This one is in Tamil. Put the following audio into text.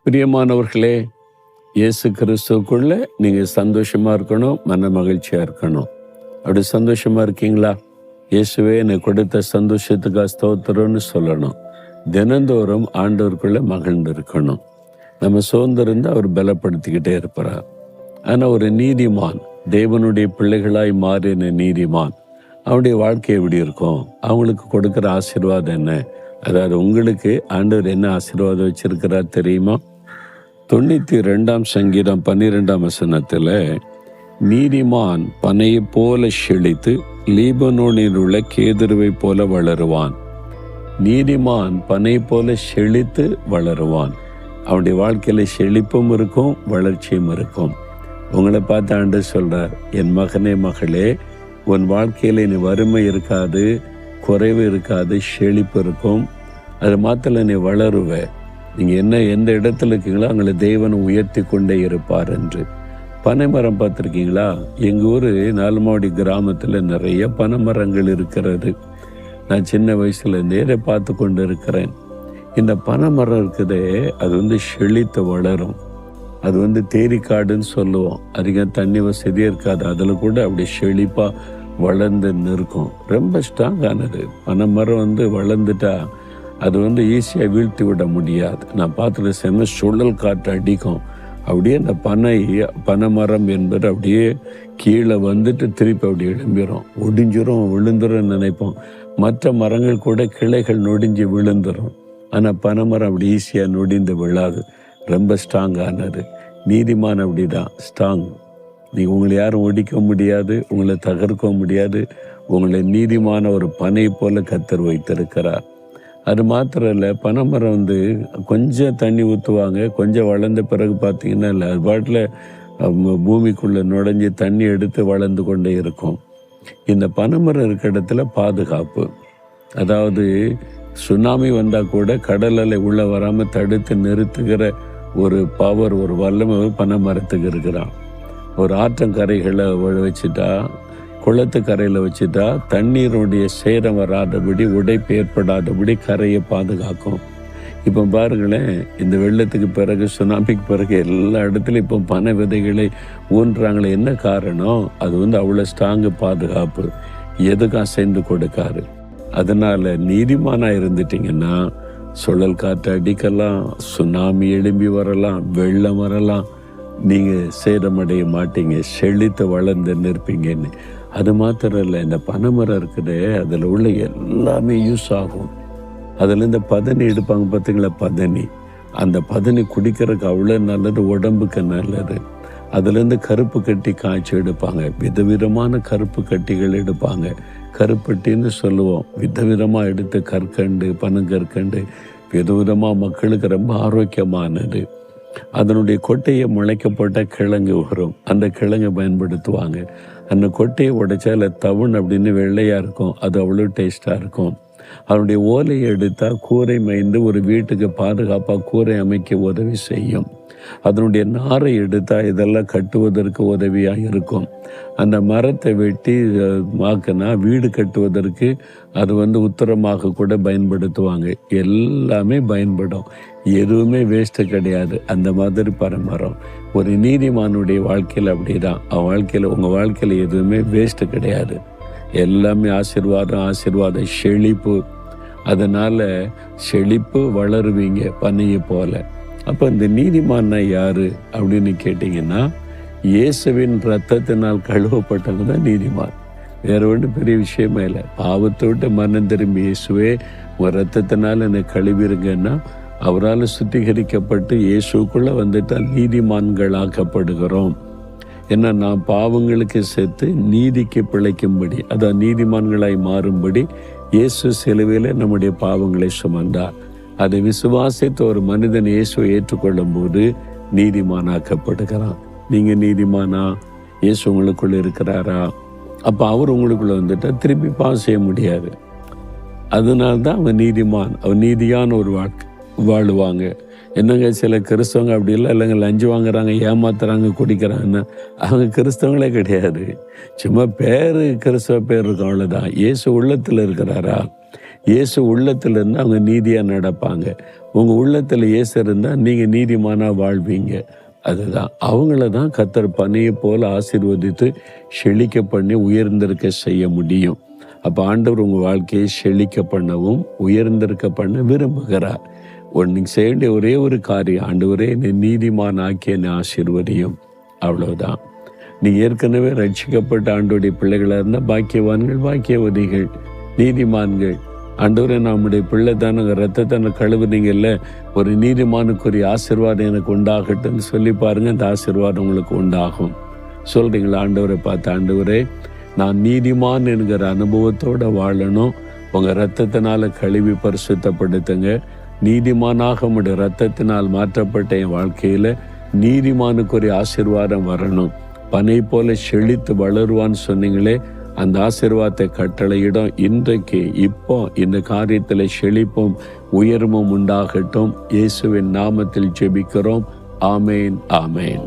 பிரியமானவர்களே, இயேசு கிறிஸ்துவுக்குள்ள நீங்கள் சந்தோஷமாக இருக்கணும், மன மகிழ்ச்சியாக இருக்கணும். அப்படி சந்தோஷமாக இருக்கீங்களா? இயேசுவே என்னை கொடுத்த சந்தோஷத்துக்காக ஸ்தோத்திரம்னு சொல்லணும். தினந்தோறும் ஆண்டவருக்குள்ள மகிழ்ந்து இருக்கணும். நம்ம சோர்ந்திருந்து அவர் பலப்படுத்திக்கிட்டே இருப்பார். ஆனால் ஒரு நீதிமான், தேவனுடைய பிள்ளைகளாய் மாறின நீதிமான், அவனுடைய வாழ்க்கை எப்படி இருக்கும்? அவங்களுக்கு கொடுக்குற ஆசீர்வாதம் என்ன? அதாவது உங்களுக்கு ஆண்டவர் என்ன ஆசீர்வாதம் வச்சிருக்கிறார் தெரியுமா? 92ஆம் சங்கீதம் 12ஆம் வசனத்தில், நீதிமான் பனையை போல செழித்து லீபனோனில் உள்ள கேதுருவை போல வளருவான். நீதிமான் பனை போல செழித்து வளருவான். அவனுடைய வாழ்க்கையில செழிப்பும் இருக்கும், வளர்ச்சியும் இருக்கும். உங்களை பார்த்து ஆண்டவர் சொல்றார், என் மகனே மகளே, உன் வாழ்க்கையில நீ வறுமை இருக்காது, குறைவு இருக்காது, செழிப்பு இருக்கும். அது மாத்திர நீ வளருவ. நீங்கள் எந்த இடத்துல இருக்கீங்களோ அங்கே தேவனை உயர்த்தி கொண்டே இருப்பார் என்று. பனைமரம் பார்த்துருக்கீங்களா? எங்கள் ஊர் நாலுமாவடி கிராமத்தில் நிறைய பனைமரங்கள் இருக்கிறது. நான் சின்ன வயசுலேருந்தே இதை பார்த்து கொண்டு இருக்கிறேன். இந்த பனைமரம் இருக்குதே, அது செழித்து வளரும். அது தேரிக்காடுன்னு சொல்லுவோம். அதிகம் தண்ணி வசதியே இருக்காது, அதில் கூட அப்படி செழிப்பாக வளர்ந்து நிற்கும். ரொம்ப ஸ்ட்ராங்கானது. பனைமரம் வளர்ந்துட்டா அது ஈஸியாக வீழ்த்தி விட முடியாது. நான் பார்த்துட்டு செம்ம சுழல் காற்று அடிக்கும். அப்படியே அந்த பனை மரம் என்பது அப்படியே கீழே திருப்பி அப்படி எழும்பிடும், ஒடிஞ்சிரும், விழுந்துரும் நினைப்போம். மற்ற மரங்கள் கூட கிளைகள் நொடிஞ்சு விழுந்துடும். ஆனால் பனைமரம் அப்படி ஈஸியாக நொடிந்து விழாது. ரொம்ப ஸ்ட்ராங்கானது. நீதிமான் அப்படி தான் ஸ்ட்ராங். உங்களை யாரும் ஒடிக்க முடியாது, உங்களை தகர்க்க முடியாது. உங்களை நீதிமான ஒரு பனை போல கர்த்தர் வைத்திருக்கிறார். அது மாத்திரம் இல்லை, பனைமரம் கொஞ்சம் தண்ணி ஊற்றுவாங்க. கொஞ்சம் வளர்ந்த பிறகு பார்த்தீங்கன்னா இல்லை, அது பாட்டில் பூமிக்குள்ளே நுழைஞ்சி தண்ணி எடுத்து வளர்ந்து கொண்டே இருக்கும். இந்த பனைமரம் இருக்கிற இடத்துல பாதுகாப்பு. அதாவது சுனாமி வந்தால் கூட கடல் அலை உள்ளே வராமல் தடுத்து நிறுத்துகிற ஒரு பவர், ஒரு வல்லமை பனைமரத்துக்கு இருக்கிறான். ஒரு ஆற்றங்கரைகளை வச்சுட்டா, குளத்துக்கரையில் வச்சுட்டா தண்ணீருடைய சேரம் வராதபடி, உடைப்பு ஏற்படாதபடி கரையை பாதுகாக்கும். இப்போ பாருங்களேன், இந்த வெள்ளத்துக்கு பிறகு, சுனாமிக்கு பிறகு எல்லா இடத்துலையும் இப்போ பனை விதைகளை ஊன்றாங்களே. என்ன காரணம்? அது அவ்வளோ ஸ்ட்ராங்கு பாதுகாப்பு. எதுக்கும் அசைந்து கொடுக்காரு. அதனால நீதிமானாக இருந்துட்டீங்கன்னா சுழல் காற்று அடிக்கலாம், சுனாமி எழும்பி வரலாம், வெள்ளம் வரலாம், நீங்கள் சேதமடைய மாட்டீங்க, செழித்து வளர்ந்து நிற்பீங்கன்னு. அது மாத்திரம் இல்லை, இந்த பனைமரம் இருக்குது, அதில் உள்ள எல்லாமே யூஸ் ஆகும். அதில் இந்த பதனி எடுப்பாங்க பார்த்தீங்களா, பதனி. அந்த பதனி குடிக்கிறதுக்கு அவ்வளோ நல்லது, உடம்புக்கு நல்லது. அதுலேருந்து கருப்பு கட்டி காய்ச்சி எடுப்பாங்க. விதவிதமான கருப்பு கட்டிகள் எடுப்பாங்க. கருப்பட்டின்னு சொல்லுவோம். விதவிதமாக எடுத்து கற்கண்டு, பனங்கற்கண்டு, விதவிதமாக மக்களுக்கு ரொம்ப ஆரோக்கியமானது. அதனுடைய கொட்டையை முளைக்க போட்டால் கிழங்கு வரும். அந்த கிழங்கை பயன்படுத்துவாங்க. அந்த கொட்டையை உடைச்சா இல்லை தவுன் அப்படின்னு வெள்ளையாக இருக்கும். அது அவ்வளோ டேஸ்ட்டாக இருக்கும். அதனுடைய ஓலையை எடுத்தால் கூரை மைந்து ஒரு வீட்டுக்கு பாதுகாப்பாக கூரை அமைக்க உதவி செய்யும். அதனுடைய நாரை எடுத்தால் இதெல்லாம் கட்டுவதற்கு உதவியாக இருக்கும். அந்த மரத்தை வெட்டி மாக்கினா வீடு கட்டுவதற்கு அது உத்தரமாக கூட பயன்படுத்துவாங்க. எல்லாமே பயன்படும். எதுவுமே வேஸ்ட்டு கிடையாது. அந்த மாதிரி பனைமரம் ஒரு நீதிமானுடைய வாழ்க்கையில் அப்படிதான். அவன் வாழ்க்கையில், உங்கள் வாழ்க்கையில் எதுவுமே வேஸ்ட்டு கிடையாது. எல்லாமே ஆசீர்வாதம், செழிப்பு. அதனால் செழிப்பு, வளருவீங்க பனையை போல. அப்போ இந்த நீதிமான்னா யாரு அப்படின்னு கேட்டிங்கன்னா, இயேசுவின் இரத்தத்தினால் கழுவப்பட்டவங்க தான் நீதிமான். வேற ஒன்றும் பெரிய விஷயமே இல்லை. பாவத்தை விட்டு மனம் திரும்பி இயேசுவே ஒரு இரத்தத்தினால் என்னை கழுவிருங்கன்னா, அவரால் சுத்திகரிக்கப்பட்டு இயேசுக்குள்ளே வந்துட்டால் நீதிமான்களாக்கப்படுகிறோம். ஏன்னா நாம் பாவங்களுக்கு சேர்த்து நீதிக்கு பிழைக்கும்படி, அதான் நீதிமான்களாய் மாறும்படி இயேசு சிலுவையில் நம்முடைய பாவங்களை சுமந்தார். அதை விசுவாசித்து ஒரு மனிதன் இயேசுவை ஏற்றுக்கொள்ளும் போது நீதிமானாக்கப்படுகிறான். நீங்கள் நீதிமானா? இயேசு உங்களுக்குள்ள இருக்கிறாரா? அப்போ அவர் உங்களுக்குள்ள வந்துட்டா திருப்பி பாவம் செய்ய முடியாது. அதனால்தான் அவன் நீதிமான். அவன் நீதியான ஒரு வாழுவாங்க. என்னங்க சில கிறிஸ்தவங்க அப்படி இல்லைங்க, லஞ்சம் வாங்குறாங்க, ஏமாத்துறாங்க, குடிக்கிறாங்கன்னா அவங்க கிறிஸ்தவங்களே கிடையாது. சும்மா பேர் கிறிஸ்தவ பேர் இருக்கும், அவ்வளோதான். இயேசு உள்ளத்தில் இருக்கிறாரா? இயேசு உள்ளத்துல இருந்தா அவங்க நீதியா நடப்பாங்க. உங்க உள்ளத்துல இயேசு இருந்தா நீங்க நீதிமானா வாழ்வீங்க. அதுதான் அவங்கள தான் கர்த்தர் பனையை போல ஆசீர்வதித்து செழிக்க பண்ணி உயர்ந்திருக்க செய்ய முடியும். அப்ப ஆண்டவர் உங்க வாழ்க்கையை செழிக்க பண்ணவும் உயர்ந்திருக்க பண்ண விரும்புகிறார். நீங்க செய்ய வேண்டிய ஒரே ஒரு காரியம், ஆண்டவரே என்னை நீதிமான் ஆக்கி என்னை ஆசீர்வதியும். அவ்வளவுதான். நீங்க ஏற்கனவே ரட்சிக்கப்பட்ட ஆண்டோடைய பிள்ளைகளா இருந்தா பாக்கியவான்கள், பாக்கியவதிகள், நீதிமான்கள். ஆண்டவரே நம்முடைய பிள்ளை தானே ரத்தத்தை கழுவுனீங்கல்ல, ஒரு நீதிமானுக்குரிய ஆசீர்வாதம் எனக்கு உண்டாகட்டும்னு சொல்லி பாருங்க, இந்த ஆசீர்வாதம் உங்களுக்கு உண்டாகும். சொல்றீங்களா? ஆண்டவரை பார்த்து, ஆண்டவரே நான் நீதிமான் என்கிற அனுபவத்தோட வாழணும், உங்க ரத்தத்தினால கழுவி பரிசுத்தப்படுத்துங்க. நீதிமானாக உடைய ரத்தத்தினால் மாற்றப்பட்ட என் வாழ்க்கையில நீதிமானுக்குரிய ஆசீர்வாதம் வரணும். பனை போல செழித்து வளருவான்னு சொன்னீங்களே, அந்த ஆசீர்வாதத்தை கட்டளையிடும். இன்றைக்கு இப்போ இந்த காரியத்தில் செழிப்பும் உயர்வும் உண்டாகட்டும். இயேசுவின் நாமத்தில் ஜெபிக்கிறோம். ஆமேன், ஆமேன்.